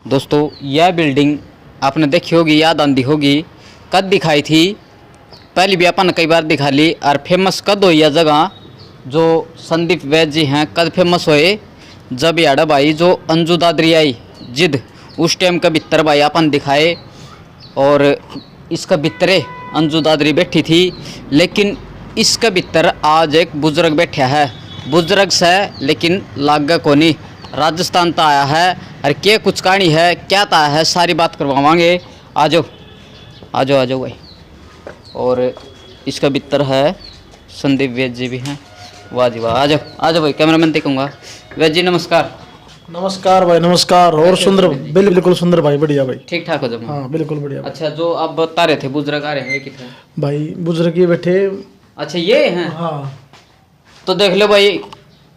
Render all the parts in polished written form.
दोस्तों यह बिल्डिंग आपने देखी होगी, याद आंदी होगी। कद दिखाई थी, पहले भी अपन कई बार दिखा ली। और फेमस कद हुई यह जगह जो संदीप वैद्य जी हैं, कद फेमस हुए जब याडा भाई जो अंजू दादरी आई जिद उस टाइम का बितर भाई अपन दिखाए। और इसका बितरे अंजू दादरी बैठी थी, लेकिन इसका बितर आज एक बुजुर्ग बैठा है। बुजुर्ग से लेकिन लागा कोनी, राजस्थान ता आया है। और क्या कुछ कहानी है, क्या ता है, सारी बात करवावांगे। आ जाओ आ जाओ आ जाओ भाई। और इसका बितर है संदीप वैद्य जी भी हैं। वाह जी वाह, आ जाओ भाई, कैमरामैन देखूंगा। वैद्य जी नमस्कार। नमस्कार भाई, नमस्कार। और सुंदर, बिल्कुल सुंदर भाई, बढ़िया भाई, ठीक ठाक हो जाओ। हाँ बिल्कुल बढ़िया भाई। अच्छा, जो आप बता रहे थे बुजुर्ग आ रहे हैं कितने भाई बुजुर्ग ये बैठे। अच्छा ये हैं, हाँ तो देख लो भाई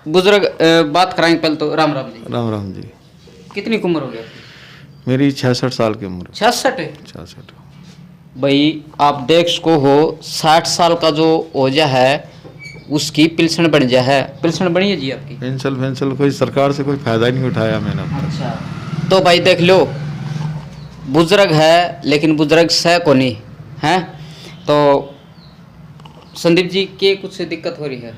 बुजुर्ग। बात कराएंगे पहले तो। राम राम जी। राम राम जी। कितनी उम्र हो गई? मेरी 66 साल की उम्र। 66? 66। भाई आप देख सको हो, 60 साल का जो ओजा है उसकी पिल्सन बन जा है। पिल्सन बनी है जी आपकी? पेंशन कोई सरकार से कोई फायदा ही नहीं उठाया मैंने। अच्छा, तो भाई देख लो, बुजुर्ग है लेकिन बुजुर्ग से को नहीं है। तो संदीप जी के कुछ दिक्कत हो रही है?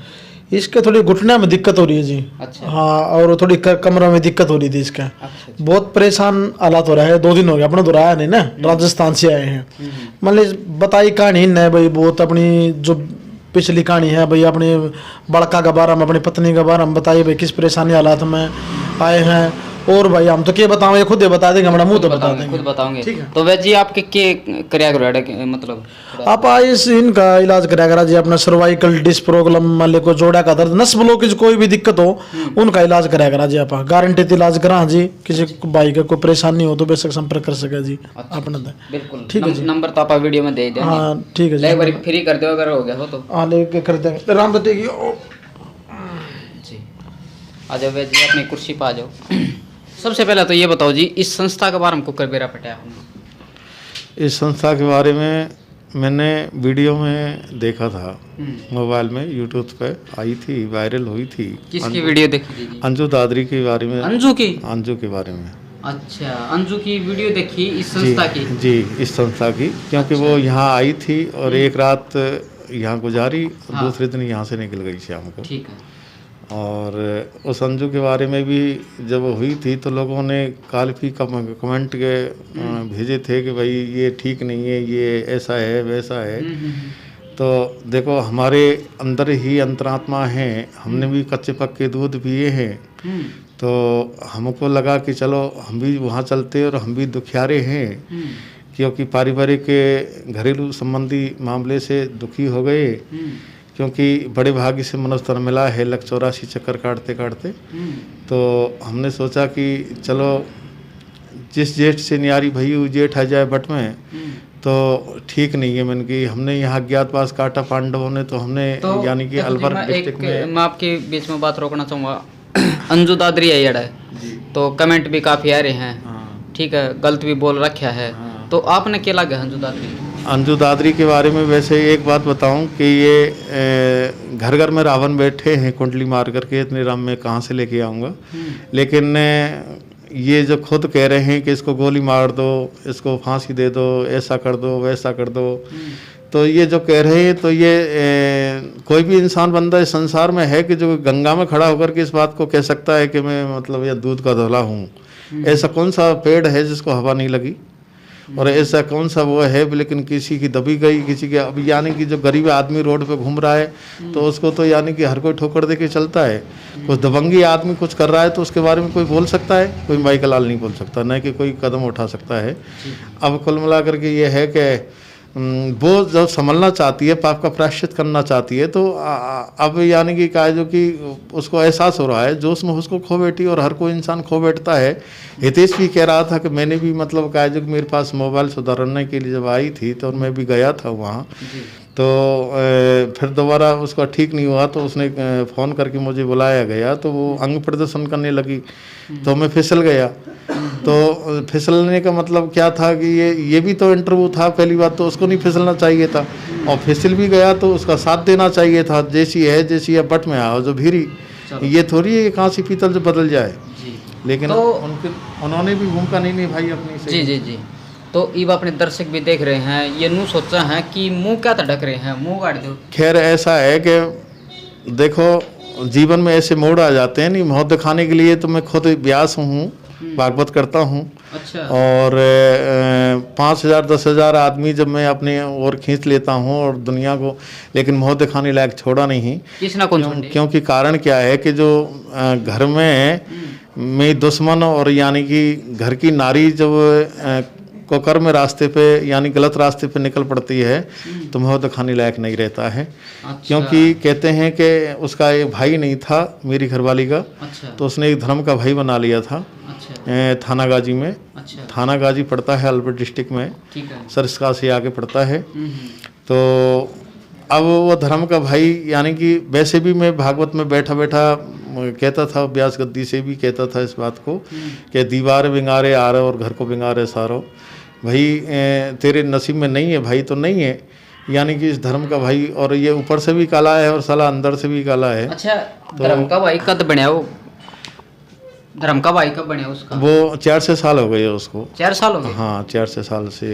इसके थोड़ी घुटने में दिक्कत हो रही है जी। अच्छा। हाँ, और थोड़ी कमर में दिक्कत हो रही थी इसका। अच्छा। बहुत परेशान हालात हो रहा है। 2 दिन हो गए, अपने तो रहा नहीं ना, राजस्थान से आए हैं। मतलब बताई कहानी न भाई, बहुत अपनी जो पिछली कहानी है भाई, अपने बड़का के बारे में, अपनी पत्नी के बारे में बताइए भाई, किस परेशानी हालात में आए हैं। और भाई हम तो क्या बताओ, ये खुद ही बता देंगे, हमारा मुंह तो बता देंगे, खुद बताओगे। ठीक है। तो वैद्य जी आपके के कराया करो, मतलब आप इस इनका इलाज कराया करा जी। अपना सर्वाइकल डिस्क प्रॉब्लम मान ले, कोई जोड़ा का दर्द, नस ब्लॉकेज, कोई भी दिक्कत हो उनका इलाज कराया करा जी। आप गारंटी इलाज करा जी। किसी भाई का कोई परेशानी हो तो बेशक संपर्क कर सके जी। अच्छा, अपना बिल्कुल ठीक है जी। नंबर तो आप वीडियो में दे देंगे। हाँ ठीक है जी। एक बार फ्री कर दो अगर हो गया हो तो। हाँ लेके कर देंगे। राम दत्ते की जी आ जाओ वैद्य जी, अपनी कुर्सी पर आ जाओ। सबसे पहले तो ये बताओ जी, इस संस्था के बारे में कुकर बेरा पटाया हमने। इस संस्था के बारे में मैंने वीडियो में देखा था, मोबाइल में, यूट्यूब पे आई थी, वायरल हुई थी। किसकी वीडियो देखी थी जी? अंजू दादरी के बारे में। अंजू की? अंजू के बारे में। अच्छा, अंजू की वीडियो देखी इस संस्था की? जी, इस संस्था की, क्योंकि वो यहाँ आई थी और एक रात यहाँ गुजारी, दूसरे दिन यहाँ से निकल गई शाम को। ठीक है। और उस अंजू के बारे में भी जब हुई थी तो लोगों ने काफ़ी कमेंट के भेजे थे कि भाई ये ठीक नहीं है, ये ऐसा है वैसा है। तो देखो, हमारे अंदर ही अंतरात्मा है, हमने भी कच्चे पक्के दूध पिए हैं। तो हमको लगा कि चलो हम भी वहाँ चलते, और हम भी दुखियारे हैं, क्योंकि पारिवारिक घरेलू संबंधी मामले से दुखी हो गए। क्योंकि बड़े भाग्य से मनुष्य मिला है, लक 84 चक्कर काटते काटते। तो हमने सोचा कि चलो जिस जेठ से न्यारी भई जेठ आ जाए बट में, तो ठीक नहीं है। मैंने कि हमने यहाँ अज्ञातवास काटा पांडवों ने, तो हमने तो यानी कि अलवर डिस्ट्रिक्ट में। मैं आपके बीच में बात रोकना चाहूँगा। अंजू दादरी है यार, तो कमेंट भी काफ़ी आ रहे हैं, ठीक है, गलत भी बोल रखा है। तो आपने क्या लगा अंजू दादरी? अंजू दादरी के बारे में वैसे एक बात बताऊं कि ये घर घर में रावण बैठे हैं कुंडली मार करके, इतने राम में कहाँ से लेके आऊँगा। लेकिन ये जो खुद कह रहे हैं कि इसको गोली मार दो, इसको फांसी दे दो, ऐसा कर दो वैसा कर दो, तो ये जो कह रहे हैं, तो ये कोई भी इंसान बंदा इस संसार में है कि जो गंगा में खड़ा होकर के इस बात को कह सकता है कि मैं मतलब ये दूध का धोला हूँ। ऐसा कौन सा पेड़ है जिसको हवा नहीं लगी, और ऐसा कौन सा वो है लेकिन किसी की दबी गई, किसी के। अब यानी कि जो गरीब आदमी रोड पे घूम रहा है तो उसको तो यानी कि हर कोई ठोकर दे के चलता है। कुछ दबंगी आदमी कुछ कर रहा है तो उसके बारे में कोई बोल सकता है? कोई माइकल लाल नहीं बोल सकता, न कि कोई कदम उठा सकता है। अब कुल मिला करके ये है कि वो जब संभलना चाहती है, पाप का प्रायश्चित करना चाहती है, तो अब यानी कि क्या, जो कि उसको एहसास हो रहा है, जोश में उसको खो बैठी, और हर कोई इंसान खो बैठता है। हितेश भी कह रहा था कि मैंने भी मतलब क्या, जो कि मेरे पास मोबाइल सुधारने के लिए जब आई थी तो मैं भी गया था वहाँ। तो फिर दोबारा उसका ठीक नहीं हुआ, तो उसने फ़ोन करके मुझे बुलाया गया, तो वो अंग प्रदर्शन करने लगी, तो मैं फिसल गया। तो फिसलने का मतलब क्या था कि ये भी तो इंटरव्यू था, पहली बात तो उसको नहीं फिसलना चाहिए था, और फिसल भी गया तो उसका साथ देना चाहिए था। जैसी है बट में आओ जो भीरी, ये थोड़ी है कि कांसी पीतल जो बदल जाए। लेकिन तो उन्होंने भी भूमिका नहीं निभाई अपनी जी जी जी। तो इब अपने दर्शक भी देख रहे हैं, ये नू सोचा है कि मुंह क्या तड़क रहे हैं, मुंह काट दो। खैर ऐसा है कि देखो जीवन में ऐसे मोड़ आ जाते हैं, नहीं मौत दिखाने के लिए तो मैं खुद व्यास हूँ, भागवत करता हूँ। अच्छा। और 5,000 10,000 आदमी जब मैं अपने ओर खींच लेता हूँ और दुनिया को, लेकिन मौत दिखाने लायक छोड़ा नहीं। किसना कौन छोड़े? क्योंकि कारण क्या है कि जो घर में मेरी दुश्मन और यानी कि घर की नारी जब को कर्म रास्ते पे यानी गलत रास्ते पे निकल पड़ती है तो मौत दिखाने लायक नहीं रहता है। अच्छा। क्योंकि कहते हैं कि उसका एक भाई नहीं था मेरी घरवाली का, अच्छा। तो उसने एक धर्म का भाई बना लिया था। अच्छा। थाना गाजी में। अच्छा। थाना गाजी पड़ता है अलवर डिस्ट्रिक्ट में, ठीक है। सरस्का से आगे पड़ता है। तो अब वो धर्म का भाई यानी कि वैसे भी मैं भागवत में बैठा बैठा कहता था, व्यास गद्दी से भी कहता था इस बात को कि दीवार बिंगारे आ रहे और घर को बिंगारे सारो, भाई तेरे नसीब में नहीं है भाई तो नहीं है, यानी कि इस धर्म का भाई, और ये ऊपर से भी काला है और साला अंदर से भी काला है। अच्छा। धर्म का भाई कब बनया वो? धर्म का भाई कब बनया उसका? वो 4-6 साल हो गए उसको। 4 साल हो गए? हाँ 4-6 साल से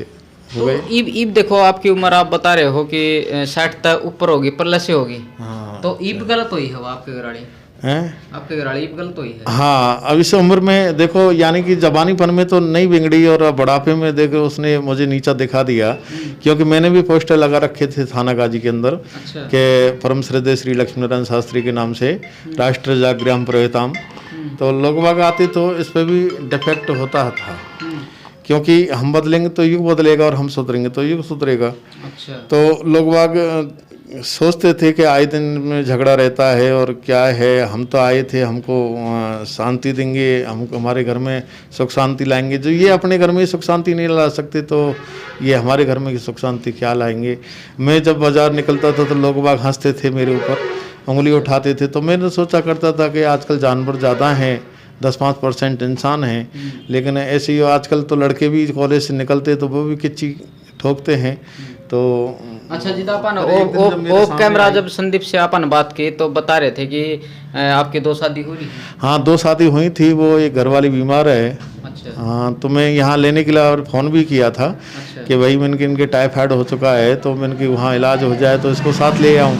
हो तो गए। ईब देखो आपकी उम्र आप बता रहे हो कि 60 तक ऊपर होगी, प्लस से होगी। हाँ। तो ईब गलत हुई है वो आपके घराड़ी? हैं? आपके घराड़ी ईब गलत हुई है? हाँ अब इस उम्र में देखो यानी कि जवानीपन में तो नहीं बिगड़ी, और बुढ़ापे में देखो उसने मुझे नीचा दिखा दिया। क्योंकि मैंने भी पोस्टर लगा रखे थे थाना गाजी के अंदर। अच्छा। के परम श्रद्धेय श्री लक्ष्मी नारायण शास्त्री के नाम से राष्ट्र जागृहम प्रवेताम, तो लोग बाग आते तो इस पर भी डिफेक्ट होता था। क्योंकि हम बदलेंगे तो युग बदलेगा और हम सुधरेंगे तो युग सुधरेगा। अच्छा। तो लोग बाग सोचते थे कि आए दिन में झगड़ा रहता है और क्या है, हम तो आए थे, हमको शांति देंगे, हमको हमारे घर में सुख शांति लाएंगे। जो ये अपने घर में सुख शांति नहीं ला सकते तो ये हमारे घर में सुख शांति क्या लाएंगे। मैं जब बाजार निकलता था तो लोग बाग हंसते थे मेरे ऊपर, उंगली उठाते थे। तो मैंने सोचा करता था कि आजकल जानवर ज़्यादा हैं, 10-5% इंसान हैं, लेकिन ऐसे ही आजकल तो लड़के भी कॉलेज से निकलते तो वो भी किच्ची ठोकते हैं। तो अच्छा जी, अपन ओ कैमरा जब संदीप से अपन बात की तो बता रहे थे कि आपकी 2 शादी हुई? हाँ 2 शादी हुई थी, वो एक घरवाली बीमार है। अच्छा। हाँ तो मैं यहाँ लेने के लिए और फ़ोन भी किया था। अच्छा। कि भाई मैंने इनके टाइफाइड हो चुका है तो मैंने कि वहाँ इलाज हो जाए तो इसको साथ ले आऊँ,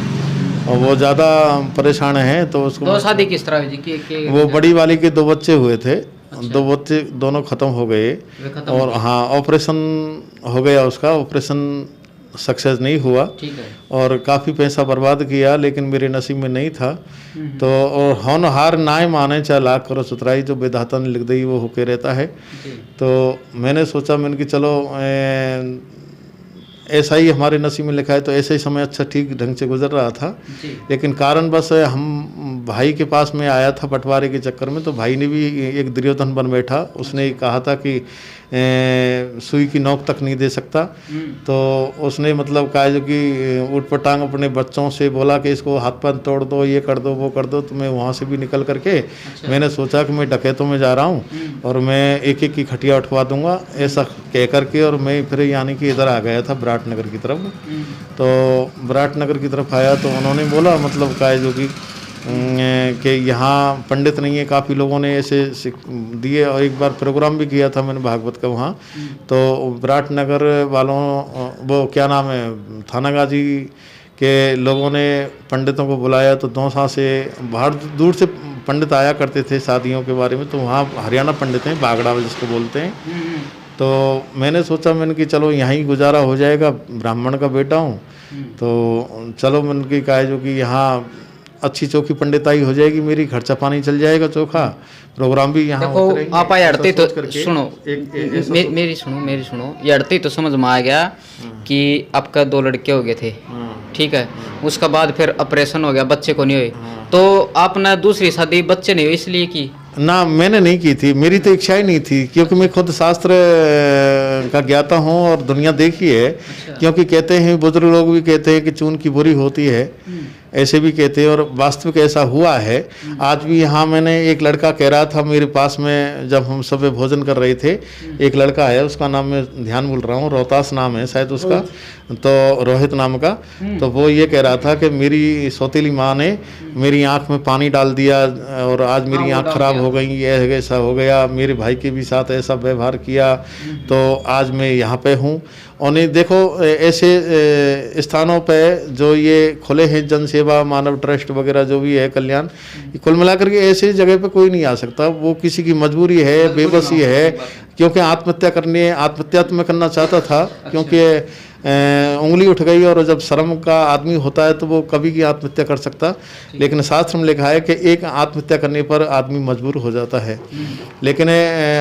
और वो ज़्यादा परेशान है तो उसको। 2 शादी किस तरह हुई कि वो बड़ी वाली के 2 बच्चे हुए थे। 2 बच्चे दोनों ख़त्म हो गए। और हाँ ऑपरेशन हो गया उसका, ऑपरेशन सक्सेस नहीं हुआ। ठीक है। और काफ़ी पैसा बर्बाद किया लेकिन मेरे नसीब में नहीं था। तो और होनहार नाय माने चाहे लाख करो सुतराई, जो विधाता ने लिख दी वो होके रहता है। तो मैंने सोचा मैंने कि चलो ऐसा ही हमारे नसीब में लिखा है, तो ऐसे ही समय अच्छा ठीक ढंग से गुजर रहा था। लेकिन कारण बस हम भाई के पास में आया था बंटवारे के चक्कर में, तो भाई ने भी एक दुर्योधन बन बैठा। उसने कहा था कि सुई की नोक तक नहीं दे सकता। तो उसने मतलब कहा जो कि ऊट पटांग अपने बच्चों से बोला कि इसको हाथ पैर तोड़ दो, ये कर दो वो कर दो। तो मैं वहाँ से भी निकल करके मैंने सोचा कि मैं डकैतों में जा रहा हूँ और मैं एक एक की खटिया उठवा दूंगा, ऐसा कह करके। और मैं फिर यानी कि इधर आ गया था विराटनगर की तरफ। तो विराटनगर की तरफ आया तो उन्होंने बोला मतलब कहा जो कि यहाँ पंडित नहीं है, काफ़ी लोगों ने ऐसे दिए। और एक बार प्रोग्राम भी किया था मैंने भागवत का वहाँ, तो विराटनगर वालों वो क्या नाम है थाना गाजी के लोगों ने पंडितों को बुलाया। तो दौसा से बाहर दूर से पंडित आया करते थे शादियों के बारे में। तो वहाँ हरियाणा पंडित हैं, बागड़ा जिसको बोलते हैं। तो मैंने सोचा मैंने कि चलो यहीं गुजारा हो जाएगा, ब्राह्मण का बेटा हूँ तो चलो मैंने की कहा जो कि यहाँ अच्छी चौकी पंडिताई हो जाएगी, मेरी खर्चा पानी चल जाएगा चौखा, प्रोग्राम भी यहाँ देखो आप अड़ती तो सुनो मेरी सुनो ये अड़ती तो समझ में आ गया कि आपका 2 लड़के हो गए थे, ठीक है। उसका बाद फिर ऑपरेशन हो गया, बच्चे को नहीं हुए। तो आपने दूसरी शादी बच्चे नहीं हुए इसलिए की ना? मैंने नहीं की थी, मेरी तो इच्छा ही नहीं थी, क्योंकि मैं खुद शास्त्र का ज्ञाता हूँ और दुनिया देखी है। क्योंकि कहते हैं बुजुर्ग लोग भी कहते हैं कि चून की बुरी होती है, ऐसे भी कहते हैं और वास्तविक ऐसा हुआ है। आज भी यहाँ मैंने एक लड़का कह रहा था मेरे पास में, जब हम सब भोजन कर रहे थे, एक लड़का है, उसका नाम मैं ध्यान भूल रहा हूँ, रोहतास नाम है शायद उसका, तो रोहित नाम का, तो वो ये कह रहा था कि मेरी सौतेली माँ ने मेरी आंख में पानी डाल दिया और आज मेरी आंख खराब हो गई, ये ऐसा हो गया, मेरे भाई के भी साथ ऐसा व्यवहार किया, तो आज मैं यहाँ पे हूँ। और नहीं देखो, ऐसे स्थानों पे जो ये खुले हैं, जन सेवा, मानव ट्रस्ट वगैरह जो भी है, कल्याण, कुल मिलाकर के ऐसे जगह पे कोई नहीं आ सकता। वो किसी की मजबूरी है, बेबसी है, क्योंकि आत्महत्या करनी है। आत्महत्या तो मैं करना चाहता था, क्योंकि उंगली उठ गई, और जब शर्म का आदमी होता है तो वो कभी भी आत्महत्या कर सकता, लेकिन शास्त्र में लिखा है कि एक आत्महत्या करने पर आदमी मजबूर हो जाता है। लेकिन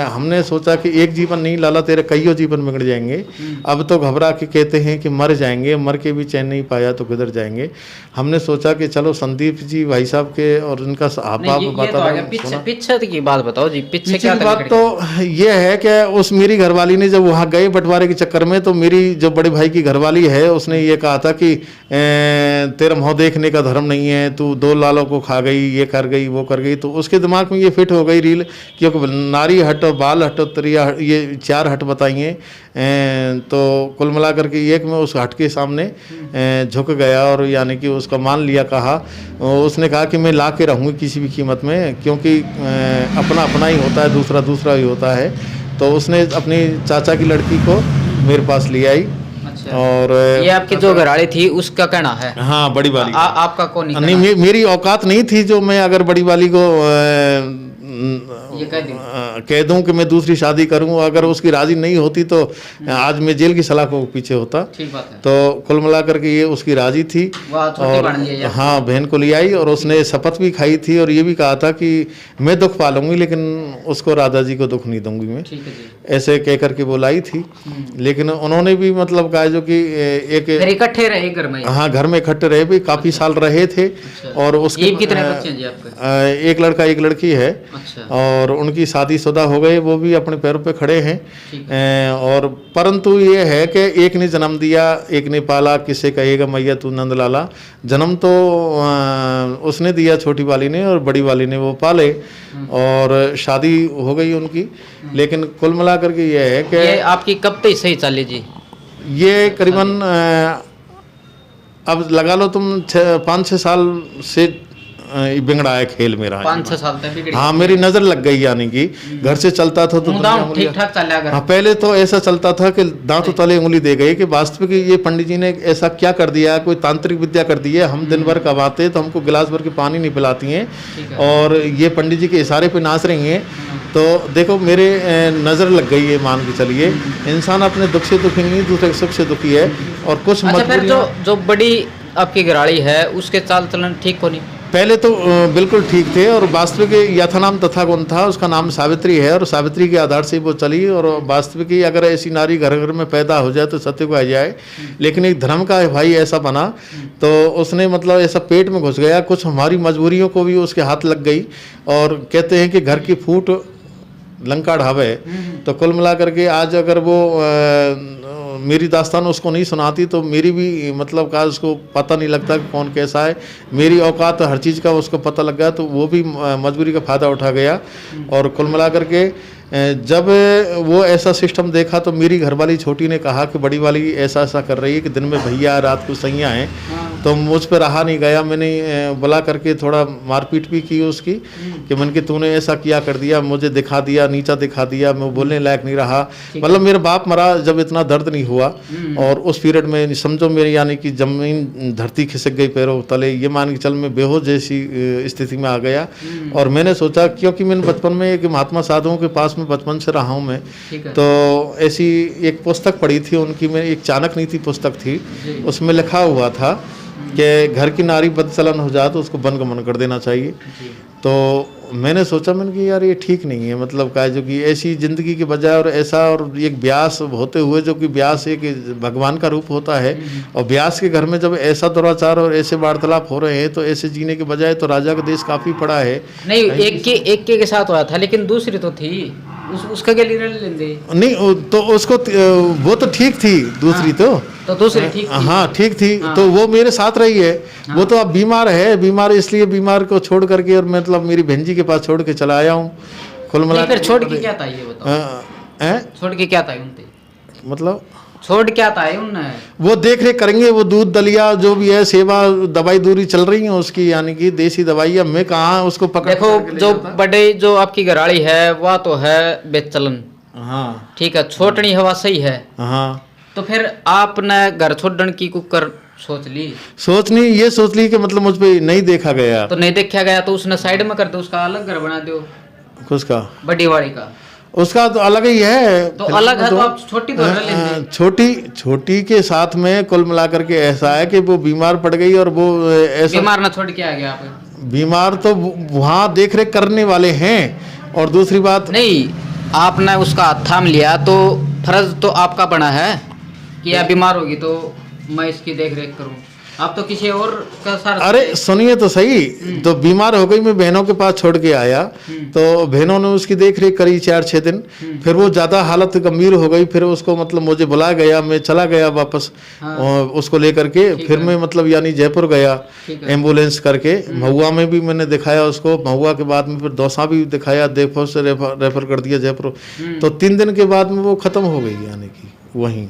हमने सोचा कि एक जीवन नहीं लाला, तेरे कईयों जीवन बिगड़ जाएंगे। अब तो घबरा के कहते हैं कि मर जाएंगे, मर के भी चैन नहीं पाया तो किधर जाएंगे। हमने सोचा कि चलो संदीप जी भाई साहब के और उनका पीछे की बात बताओ जी, पीछे की बात तो ये है कि उस मेरी घरवाली ने जब वहाँ गए बंटवारे के चक्कर में, तो मेरी जो बड़े भाई की घरवाली है उसने ये कहा था कि तेरा मुँह देखने का धर्म नहीं है, तू 2 लालों को खा गई, ये कर गई, वो कर गई। तो उसके दिमाग में ये फिट हो गई रील, क्योंकि नारी हट, बाल हट, त्रिया, ये 4 हट बताइए। तो कुल मिला करके एक में उस हट के सामने झुक गया और यानी कि उसका मान लिया। कहा, उसने कहा कि मैं ला के रहूँगी किसी भी कीमत में, क्योंकि अपना अपना ही होता है, दूसरा दूसरा ही होता है। तो उसने अपनी चाचा की लड़की को मेरे पास ले आई। अच्छा। और ये आपकी जो घरवाली थी उसका कहना है? हाँ, बड़ी वाली। आपका कौन नहीं, मेरी औकात नहीं थी जो मैं अगर बड़ी वाली को ये कह दूं कि मैं दूसरी शादी करूं। अगर उसकी राजी नहीं होती तो आज मैं जेल की सलाखों के पीछे होता। ठीक बात है। तो कुल मिलाकर के ये उसकी राजी थी, और हाँ, बहन को ले आई, और उसने शपथ भी खाई थी और ये भी कहा था कि मैं दुख पालूंगी लेकिन उसको, राधा जी को दुख नहीं दूंगी मैं। ठीक है जी। ऐसे कह करके बुलाई थी। लेकिन उन्होंने भी मतलब कहा जो कि एक इकट्ठे रहे घर में? हाँ, घर में इकट्ठे रहे भी, काफी साल रहे थे। और उसके कितने बच्चे हैं जी आपके? एक लड़का एक लड़की है। अच्छा। और उनकी शादीशुदा हो गए, वो भी अपने पैरों पे खड़े हैं। और परंतु ये है कि एक ने जन्म दिया, एक ने पाला, किसे कहेगा मैया तू नंद लाला। जन्म तो उसने दिया छोटी वाली ने, और बड़ी वाली ने वो पाले, और शादी हो गई उनकी। लेकिन कुल मिलाकर के ये है कि ये आपकी कब तक सही चली जी? ये करीबन अब लगा लो तुम 5-6 साल से बिगड़ा है खेल मेरा। 5-6 साल तक बिगड़ी? हाँ, मेरी नजर लग गई, यानी कि घर से चलता था तो ठीक ठाक चल रहा। हाँ, पहले तो ऐसा चलता था कि दांतों तले उंगली दे गई कि वास्तविक ये पंडित जी ने ऐसा क्या कर दिया, कोई तांत्रिक विद्या कर दी है। हम दिन भर कमाते तो हमको गिलास भर के पानी नहीं पिलाती हैं, और ये पंडित जी के इशारे पे नाच रही हैं। तो देखो, मेरे नज़र लग गई है, मान के चलिए। इंसान अपने दुख से दुखी नहीं, दूसरे के सुख से दुखी है। और कुछ फिर जो बड़ी आपकी घराड़ी है उसके चाल चलन ठीक होनी? पहले तो बिल्कुल ठीक थे, और वास्तविक यथा नाम तथा गुण था, उसका नाम सावित्री है, और सावित्री के आधार से वो चली। और वास्तविक अगर ऐसी नारी घर घर में पैदा हो जाए तो सत्य को आ जाए। लेकिन एक धर्म का भाई ऐसा बना तो उसने मतलब ऐसा पेट में घुस गया, कुछ हमारी मजबूरियों को भी उसके हाथ लग गई। और कहते हैं कि घर की फूट लंका ढावे। तो कुल मिला करके आज अगर वो मेरी दास्तान उसको नहीं सुनाती तो मेरी भी मतलब का उसको पता नहीं लगता कि कौन कैसा है। मेरी औकात हर चीज़ का उसको पता लग गया, तो वो भी मजबूरी का फ़ायदा उठा गया। और कुल मिला करके जब वो ऐसा सिस्टम देखा तो मेरी घरवाली छोटी ने कहा कि बड़ी वाली ऐसा ऐसा कर रही है कि दिन में भैया रात को सैया हैं। तो मुझ पर रहा नहीं गया, मैंने बुला करके थोड़ा मारपीट भी की उसकी कि मैंने कि तूने ऐसा किया कर दिया, मुझे दिखा दिया, नीचा दिखा दिया, मैं बोलने लायक नहीं रहा। मतलब मेरा बाप मरा जब इतना दर्द नहीं हुआ, और उस पीरियड में समझो मेरी यानी कि जमीन धरती खिसक गई पैरों तले, ये मान के चल मैं बेहोश जैसी स्थिति में आ गया। और मैंने सोचा, क्योंकि मैंने बचपन में एक महात्मा साधुओं के पास में बचपन से रहा हूँ मैं, तो ऐसी एक पुस्तक पढ़ी थी उनकी, मेरी एक चाणक्य नीति पुस्तक थी, उसमें लिखा हुआ था कि घर की नारी बदचलन हो जाए तो उसको वनगमन कर देना चाहिए। तो मैंने सोचा, मैंने कि यार ये ठीक नहीं है, मतलब का जो कि ऐसी ज़िंदगी के बजाय और ऐसा, और एक व्यास होते हुए, जो कि व्यास एक भगवान का रूप होता है, और व्यास के घर में जब ऐसा दुराचार और ऐसे वार्तालाप हो रहे हैं तो ऐसे जीने के बजाय तो राजा का देश काफ़ी पड़ा है। नहीं, एक के साथ हुआ था, लेकिन दूसरी तो थी उसका क्या लेंगे? नहीं, तो उसको वो तो ठीक थी दूसरी तो, तो दूसरी ठीक थी। हाँ ठीक थी। तो वो मेरे साथ रही है। वो तो अब बीमार है, बीमार इसलिए बीमार को छोड़ करके और मतलब मेरी बहन जी के पास छोड़ के चला आया हूँ। कुल मिला फिर छोड़ के क्या था ये बताओ? छोड़ के क्या था उनसे? मतलब छोड़ क्या था उनने? वो देख रेख करेंगे, वो दूध दलिया जो भी है, सेवा दवाई दूरी चल रही है उसकी, यानी कि देसी दवाई। अब मैं कहाँ उसको पकड़ देखो जो बड़े जो आपकी घराड़ी है वह तो है बेचलन, हाँ ठीक है, छोटनी हवा सही है। हाँ। तो फिर आपने घर छोड़ने की कुकर सोच ली? ये सोच ली कि मतलब मुझ पे नहीं देखा गया। तो नहीं देखा गया तो उसने साइड में कर दो, उसका अलग घर बना दो। उसका बड़ी वाड़ी का उसका तो अलग ही है। तो अलग है तो आप छोटी तो रह लेते। छोटी के साथ में कुल मिलाकर के ऐसा है कि वो बीमार पड़ गई और वो ऐसा बीमार ना छोड़ के आ गया आप? बीमार तो वहाँ देख रेख करने वाले हैं। और दूसरी बात नहीं, आपने उसका हाथ थाम लिया तो फर्ज तो आपका बना है कि आप बीमार होगी तो मैं इसकी देख रेख करूं। आप तो किसी और का सारा। अरे सुनिए तो सही। तो बीमार हो गई, मैं बहनों के पास छोड़ के आया, तो बहनों ने उसकी देख रेख करी 4-6 दिन। फिर वो ज़्यादा हालत गंभीर हो गई, फिर उसको मतलब मुझे बुलाया गया, मैं चला गया वापस उसको लेकर के। फिर मैं मतलब यानी जयपुर गया एम्बुलेंस करके। महुआ में भी मैंने दिखाया उसको, महुआ के बाद में फिर दौसा भी दिखाया, देखो से रेफर कर दिया जयपुर। तो 3 दिन के बाद में वो ख़त्म हो गई, यानी कि वहीं।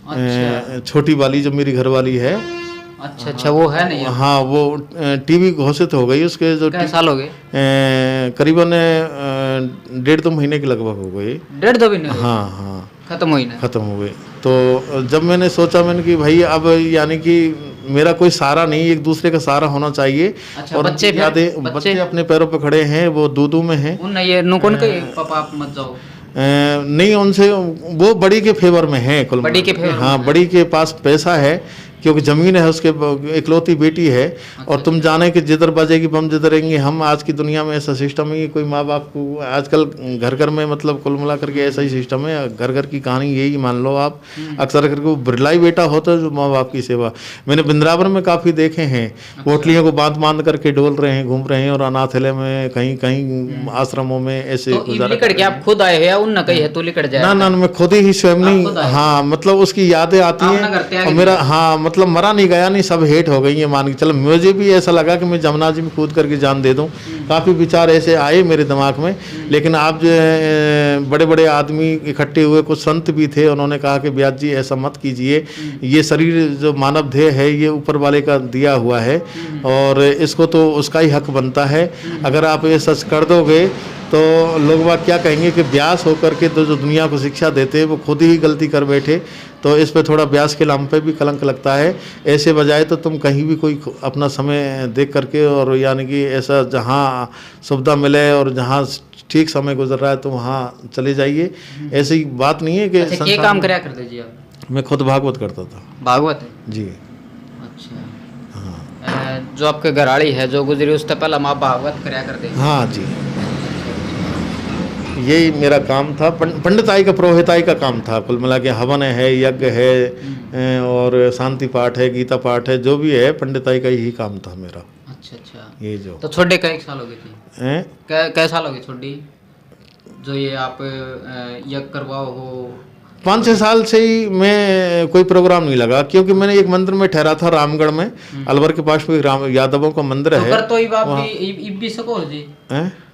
अच्छा। छोटी वाली जो मेरी घर वाली है। अच्छा वो है नहीं? हाँ वो टीबी घोषित हो गई उसके। जो कितने साल हो गए? करीबन 1.5-2 महीने के लगभग हो गई। 1.5-2 महीने? हाँ हाँ खत्म हुई ना? खत्म हो गई। तो जब मैंने सोचा मैंने कि भाई अब यानी कि मेरा कोई सहारा नहीं, एक दूसरे का सहारा होना चाहिए। अच्छा, और बच्चे अपने पैरों पे खड़े हैं, वो दूधू में हैं। उन ये नुकन के पापा आप मत जाओ। नहीं उनसे, वो बड़ी के फेवर में है। कुल बड़ी के फेवर? हाँ, बड़ी के पास पैसा है क्योंकि जमीन है, उसके इकलौती बेटी है। और तुम जाने कि जिधर बजेगी बम जिधरेंगे हम। आज की दुनिया में ऐसा सिस्टम है कि कोई माँ बाप को आजकल घर घर में मतलब कुल मिला करके ऐसा ही सिस्टम है। घर घर की कहानी यही मान लो आप। अक्सर करके वो बिरलाई बेटा होता है जो माँ बाप की सेवा। मैंने वृंदावन में काफ़ी देखे हैं। पोटलियों को बांध करके डोल रहे हैं, घूम रहे हैं, और अनाथालय में कहीं कहीं आश्रमों में ऐसे गुजारा। आप खुद आए हैं उन कही है तो लिकट जाए? ना मैं खुद ही स्वयं नहीं। हाँ मतलब उसकी यादें आती हैं। और मेरा हाँ मतलब मरा नहीं गया, नहीं सब हेट हो गई है मान के चलो। मुझे भी ऐसा लगा कि मैं जमुना जी में कूद करके जान दे दूं। काफ़ी विचार ऐसे आए मेरे दिमाग में। लेकिन आप जो बड़े बड़े आदमी इकट्ठे हुए, कुछ संत भी थे, उन्होंने कहा कि ब्यास जी ऐसा मत कीजिए। ये शरीर जो मानव देह है ये ऊपर वाले का दिया हुआ है और इसको तो उसका ही हक बनता है। अगर आप ये सच कर दोगे तो लोग बात क्या कहेंगे कि ब्यास होकर के तो जो दुनिया को शिक्षा देते हैं वो खुद ही गलती कर बैठे। तो इस पे थोड़ा ब्यास के नाम पे भी कलंक लगता है। ऐसे बजाय तो तुम कहीं भी कोई अपना समय देख करके, और यानी कि ऐसा जहाँ सुविधा मिले और जहाँ ठीक समय गुजर रहा है तो वहाँ चले जाइए। ऐसी बात नहीं है कि अच्छा, क्या काम कराया करते जी आप? मैं खुद भागवत करता था। भागवत जी? अच्छा हाँ। जो आपके घराड़ी है जो गुजरी उससे पहले आप भागवत कराया करते? हाँ जी, यही मेरा काम था। पंडिताई का पुरोहिताई का काम था। कुल मिला के हवन है, यज्ञ है और शांति पाठ है, गीता पाठ है, जो भी है पंडिताई का यही काम था मेरा। अच्छा ये जो तो छोटे कई साल हो गए थे? कै साल हो गए छोटी जो ये आप यज्ञ करवाओ हो? 5-6 साल से ही मैं कोई प्रोग्राम नहीं लगा, क्योंकि मैंने एक मंदिर में ठहरा था रामगढ़ में, अलवर के पास में राम यादवों का मंदिर है। तो भी सको जी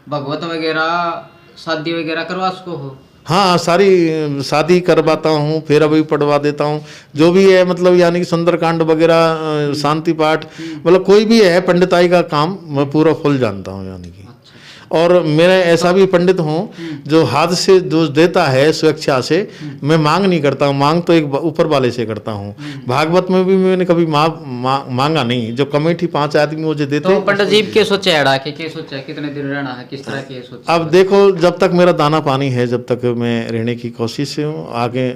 भगवत वगैरह शादी वगैरह करवा सको हो? हाँ सारी शादी करवाता हूँ, फेरा भी पढ़वा देता हूँ, जो भी है मतलब यानी कि सुंदरकांड वगैरह, शांति पाठ, मतलब कोई भी है पंडिताई का काम मैं पूरा फुल जानता हूँ यानी कि। और मैं ऐसा भी पंडित हूँ जो हाथ से जो देता है स्वेच्छा से, मैं मांग नहीं करता हूँ। मांग तो एक ऊपर वाले से करता हूँ। भागवत में भी मैंने कभी मांगा नहीं। जो कमेटी 5 आदमी मुझे देते। तो पंडित जी के सोचे अड़ा के सोचा कितने दिन रहना है, किस तरह के सोचे? अब देखो जब तक मेरा दाना पानी है, जब तक मैं रहने की कोशिश से हूँ, आगे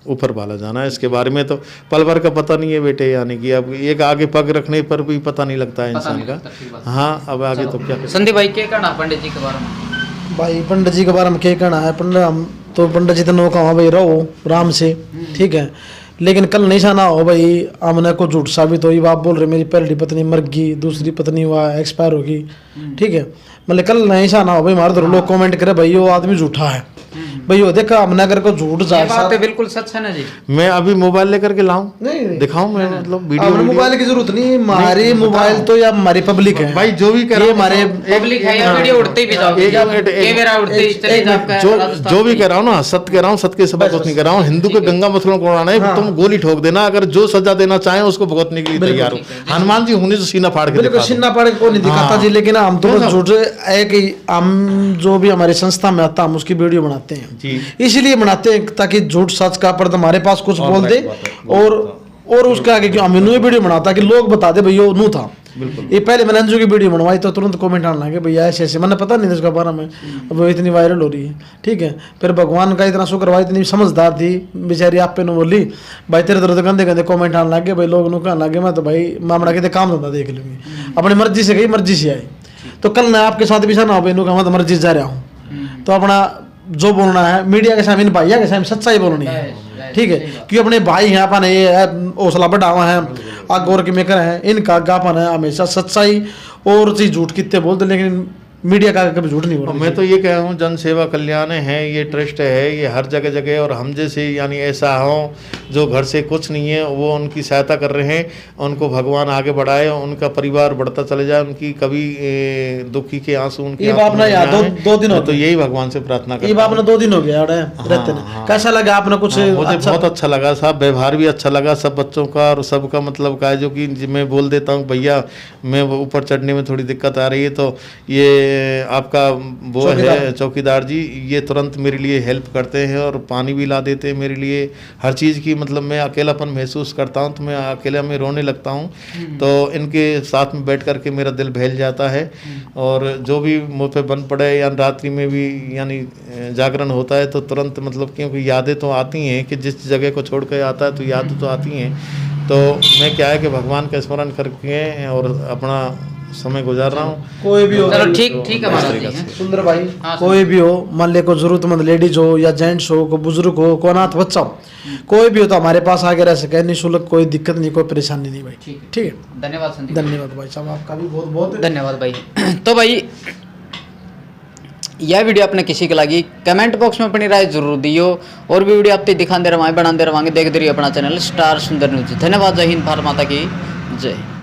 ऊपर वाला जाना है। इसके बारे में तो पल भर का पता नहीं है बेटे, यानी कि अब एक आगे पग रखने पर भी पता नहीं लगता है इंसान का। हाँ अब आगे तो क्या। संदीप भाई क्या कहना पंडित जी के बारे में? भाई पंडित जी के बारे में क्या कहना है? पंडित जी तो नो कहा भाई रहो आराम से, ठीक है, लेकिन कल नहीं जाना हो भाई आमने को झूठ साबित हो। आप बोल रहे मेरी पहली पत्नी मर गई, दूसरी पत्नी हुआ एक्सपायर होगी, ठीक है, मतलब कल नहीं जाना हो भाई मारे तो लोग कमेंट करे भाई वो आदमी झूठा है। भाई हो देखा हमने अगर को झूठ ये जात बात तो साथ बिल्कुल सच है ना जी। मैं अभी मोबाइल लेकर के लाऊं, नहीं दिखाऊं मैं, मतलब वीडियो हमने मोबाइल की जरूरत नहीं, हमारी मोबाइल तो या हमारी पब्लिक है भाई जो भी कर ये रहा हूं, हमारे पब्लिक है या वीडियो उड़ते ही भी जाओ, कैमरा उड़ते ही चले जाओ आपका जो भी कह रहा हूँ ना, सत्य कह रहा हूँ, सत्य के सबक कुछ नहीं कह रहा हूँ। हिंदू के गंगा मथुरा को उड़ाना है, तुम गोली ठोक देना, अगर जो सजा देना चाहे उसको भुगतने के लिए तैयार हो। हनुमान जी होने से सीना फाड़ के बिल्कुल दिखा दो। सिन्ना पाड़े को नहीं दिखाता जी, लेकिन हम तो बस झूठ है कि हम जो भी हमारी संस्था में आता हम उसकी वीडियो बनाते हैं जी। इसीलिए बनाते हैं ताकि झूठ सच का पर्दा हमारे पास कुछ बोल दे और उसका आगे क्यों हम इन्होंने वीडियो बनाता कि लोग बता दे भैया नू था। ये पहले मैंने अंजू की वीडियो बनवाई तो तुरंत कमेंट आने लगे भैया ऐसे ऐसे, मैंने पता नहीं था इसका बारे में, अब वो इतनी वायरल हो रही है। ठीक है, फिर भगवान का इतना शुक्र भाई, इतनी समझदार थी बेचारी, आप पे न बोली भाई, तेरे तरह गंदे गंदे कमेंट आने लगे भाई, लोग कहने लगे मैं तो भाई मामला कहते काम धंधा देख लूंगी, अपनी मर्जी से गई मर्जी से आई। तो कल मैं आपके साथ भी ना हो भाई, मैं तो मर्जी से जा रहा हूँ, तो अपना जो बोलना है मीडिया के सामने, भैया के सामने सच्चाई बोलनी है। ठीक है, क्योंकि अपने भाई हैं अपन, ये हौसला बढ़ावा है, आग और के मेकर हैं, इनका गापन है हमेशा सच्चाई और चीज झूठ कितने बोलते, लेकिन मीडिया का कभी झूठ नहीं बोलता। मैं तो ये कह रहा हूँ, जन सेवा कल्याण है ये ट्रस्ट है, ये हर जगह जगह, और हम जैसे यानी ऐसा हो जो घर से कुछ नहीं है वो उनकी सहायता कर रहे हैं, उनको भगवान आगे बढ़ाए, उनका परिवार बढ़ता चले जाए, उनकी कभी दुखी के आंसू उनके ये बाप ना यार दो दिन हो तो यही भगवान से प्रार्थना ये बाप ना 2 दिन हो गया रहते ने। कैसा लगा आपने कुछ? मुझे बहुत अच्छा लगा साहब, व्यवहार भी अच्छा लगा सब बच्चों का और सबका, मतलब का जो कि मैं बोल देता हूँ भैया मैं ऊपर चढ़ने में थोड़ी दिक्कत आ रही है, तो ये आपका वो है चौकीदार जी, ये तुरंत मेरे लिए हेल्प करते हैं और पानी भी ला देते हैं मेरे लिए, हर चीज़ की, मतलब मैं अकेलापन महसूस करता हूँ तो मैं अकेला में रोने लगता हूँ, तो इनके साथ में बैठ करके मेरा दिल बहल जाता है। और जो भी मुँह पे बन पड़े या रात्रि में भी यानी जागरण होता है तो तुरंत, मतलब क्योंकि यादें तो आती हैं कि जिस जगह को छोड़ कर आता है तो यादें तो आती हैं, तो मैं क्या है कि भगवान का स्मरण करके और अपना समय गुजार रहा हूँ। कोई भी हो, चलो ठीक है महाराज जी, हैं। सुंदर भाई हाँ, कोई भी हो, मान ले को जरूरतमंद लेडीज हो या जेंट्स हो, को बुजुर्ग हो, को अनाथ बच्चा हो, कोई भी हो तो हमारे पास आगे रह सके, निःशुल्क, कोई दिक्कत नहीं, कोई परेशानी नहीं भाई। ठीक है, धन्यवाद संदीप, धन्यवाद भाई साहब, आपका भी बहुत बहुत धन्यवाद भाई। तो भाई यह वीडियो आपने किसी को लगी कमेंट बॉक्स में अपनी राय जरूर दियो, और भी वीडियो आपते दिखाते रहे बनाते रहेंगे, देखते रहिए अपना चैनल स्टार सुंदर न्यूज। धन्यवाद, जय हिंद, भारत माता की जय।